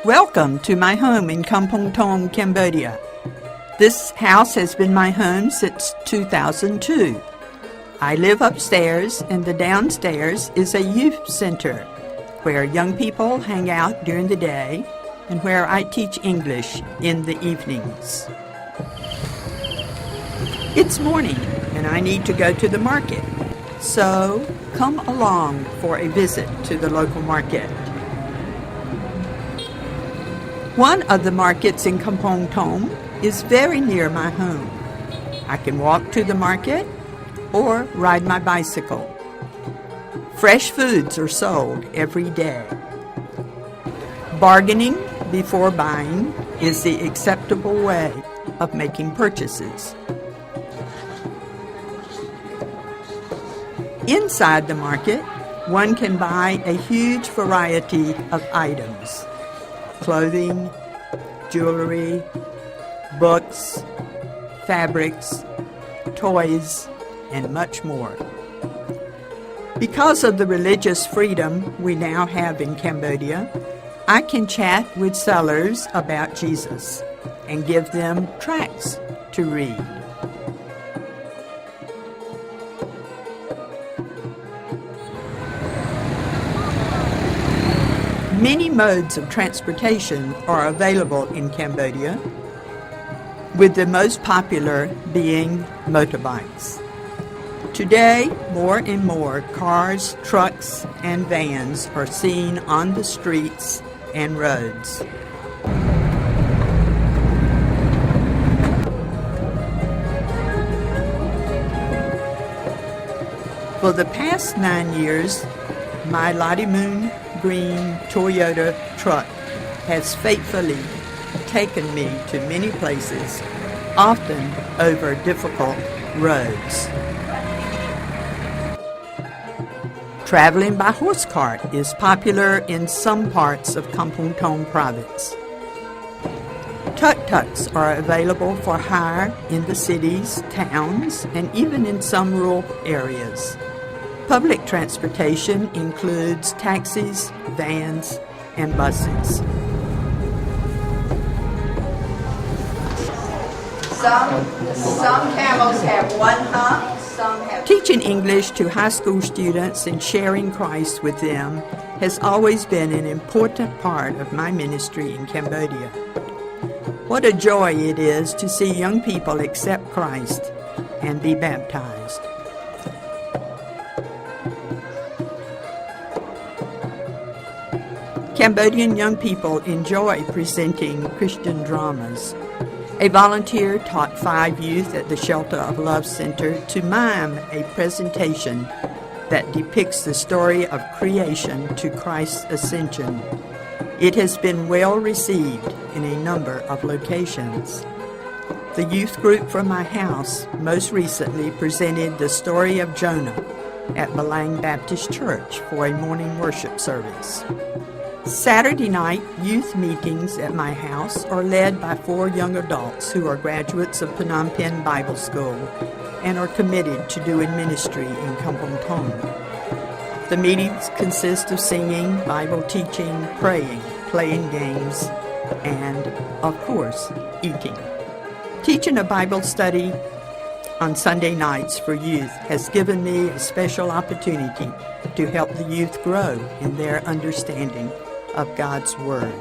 Welcome to my home in Kampong, Thom, Cambodia. This house has been my home since 2002. I live upstairs, and the downstairs is a youth center where young people hang out during the day and where I teach English in the evenings. It's morning, and I need to go to the market. So come along for a visit to the local market. One of the markets in Kampong Thom is very near my home. I can walk to the market or ride my bicycle. Fresh foods are sold every day. Bargaining before buying is the acceptable way of making purchases. Inside the market, one can buy a huge variety of items: clothing, jewelry, books, fabrics, toys, and much more. Because of the religious freedom we now have in Cambodia, I can chat with sellers about Jesus and give them tracts to read. Many modes of transportation are available in Cambodia, with the most popular being motorbikes. Today, more and more cars, trucks, and vans are seen on the streets and roads. For the past 9 years, my Moon green Toyota truck has faithfully taken me to many places, often over difficult roads. Traveling by horse cart is popular in some parts of Kampong Thom province. Tuk-tuks are available for hire in the cities, towns, and even in some rural areas. Public transportation includes taxis, vans, and buses. Some camels have one hump, some have... Teaching English to high school students and sharing Christ with them has always been an important part of my ministry in Cambodia. What a joy it is to see young people accept Christ and be baptized. Cambodian young people enjoy presenting Christian dramas. A volunteer taught 5 youth at the Shelter of Love Center to mime a presentation that depicts the story of creation to Christ's ascension. It has been well received in a number of locations. The youth group from my house most recently presented the story of Jonah at Balang Baptist Church for a morning worship service. Saturday night youth meetings at my house are led by 4 young adults who are graduates of Phnom Penh Bible School and are committed to doing ministry in Kampong Thom. The meetings consist of singing, Bible teaching, praying, playing games, and, of course, eating. Teaching a Bible study on Sunday nights for youth has given me a special opportunity to help the youth grow in their understanding of God's Word.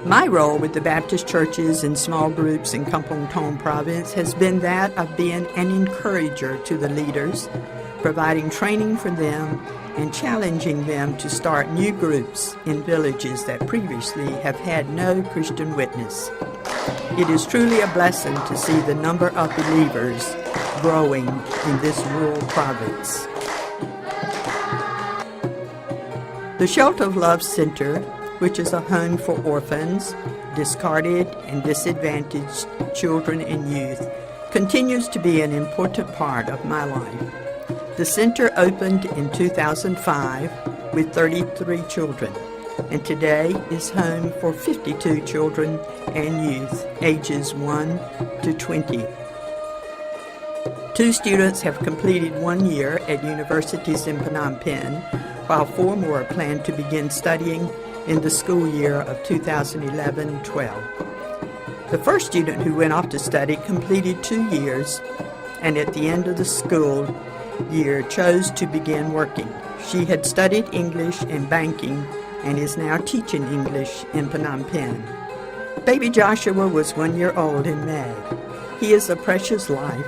My role with the Baptist churches and small groups in Kampong Thom province has been that of being an encourager to the leaders, providing training for them, and challenging them to start new groups in villages that previously have had no Christian witness. It is truly a blessing to see the number of believers growing in this rural province. The Shelter of Love Center, which is a home for orphans, discarded and disadvantaged children and youth, continues to be an important part of my life. The center opened in 2005 with 33 children, and today is home for 52 children and youth ages 1 to 20. 2 students have completed 1 year at universities in Phnom Penh, while 4 more plan to begin studying in the school year of 2011-12. The first student who went off to study completed 2 years, and at the end of the school year chose to begin working. She had studied English and banking and is now teaching English in Phnom Penh. Baby Joshua was 1 year old in May. He is a precious life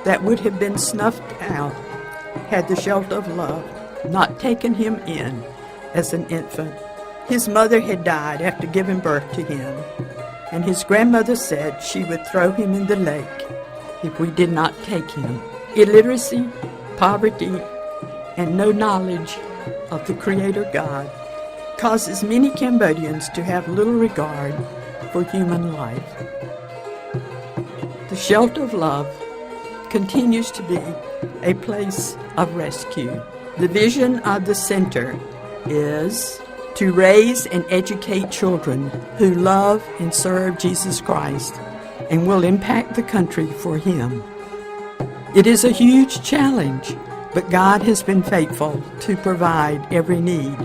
that would have been snuffed out had the Shelter of Love not taken him in as an infant. His mother had died after giving birth to him, and his grandmother said she would throw him in the lake if we did not take him. Illiteracy, poverty, and no knowledge of the Creator God causes many Cambodians to have little regard for human life. The Shelter of Love continues to be a place of rescue. The vision of the center is to raise and educate children who love and serve Jesus Christ and will impact the country for Him. It is a huge challenge, but God has been faithful to provide every need.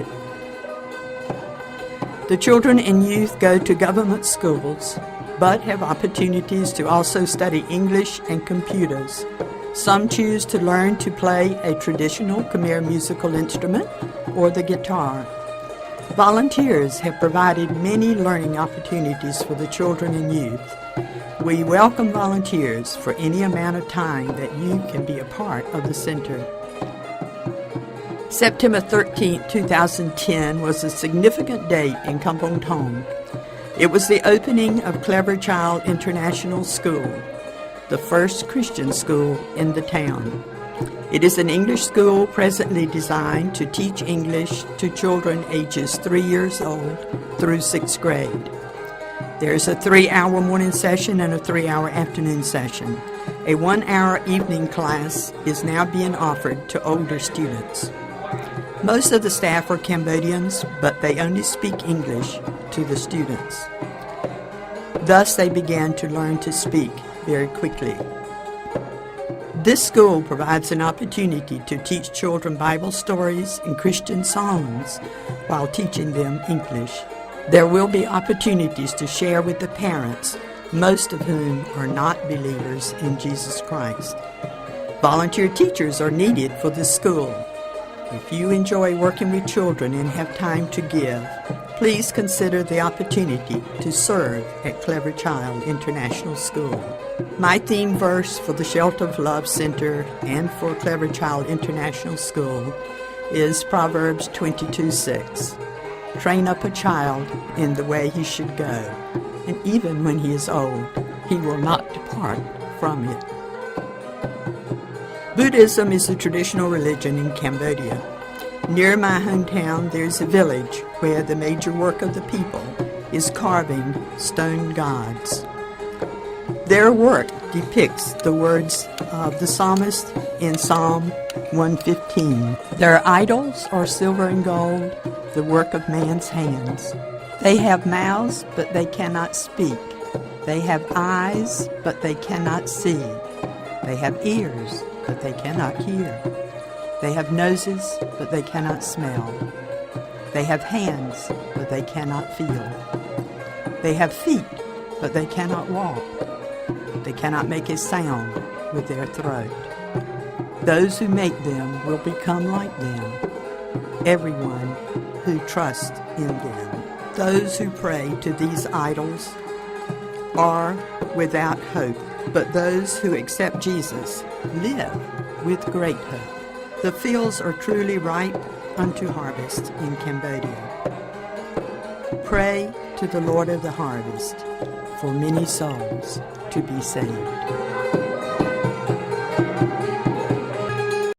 The children and youth go to government schools, but have opportunities to also study English and computers. Some choose to learn to play a traditional Khmer musical instrument or the guitar. Volunteers have provided many learning opportunities for the children and youth. We welcome volunteers for any amount of time that you can be a part of the center. September 13, 2010 was a significant date in Kampong, Thom. It was the opening of Clever Child International School, the first Christian school in the town. It is an English school presently designed to teach English to children ages 3 years old through 6th grade. There's a 3-hour morning session and a 3-hour afternoon session. A 1-hour evening class is now being offered to older students. Most of the staff are Cambodians, but they only speak English to the students. Thus, they began to learn to speak very quickly. This school provides an opportunity to teach children Bible stories and Christian songs while teaching them English. There will be opportunities to share with the parents, most of whom are not believers in Jesus Christ. Volunteer teachers are needed for this school. If you enjoy working with children and have time to give, please consider the opportunity to serve at Clever Child International School. My theme verse for the Shelter of Love Center and for Clever Child International School is Proverbs 22:6. Train up a child in the way he should go, and even when he is old, he will not depart from it. Buddhism is a traditional religion in Cambodia. Near my hometown, there's a village where the major work of the people is carving stone gods. Their work depicts the words of the psalmist in Psalm 115. Their idols are silver and gold, the work of man's hands. They have mouths, but they cannot speak. They have eyes, but they cannot see. They have ears, but they cannot hear. They have noses, but they cannot smell. They have hands, but they cannot feel. They have feet, but they cannot walk. They cannot make a sound with their throat. Those who make them will become like them, everyone who trusts in them. Those who pray to these idols are without hope, but those who accept Jesus live with great hope. The fields are truly ripe unto harvest in Cambodia. Pray to the Lord of the harvest for many souls to be saved.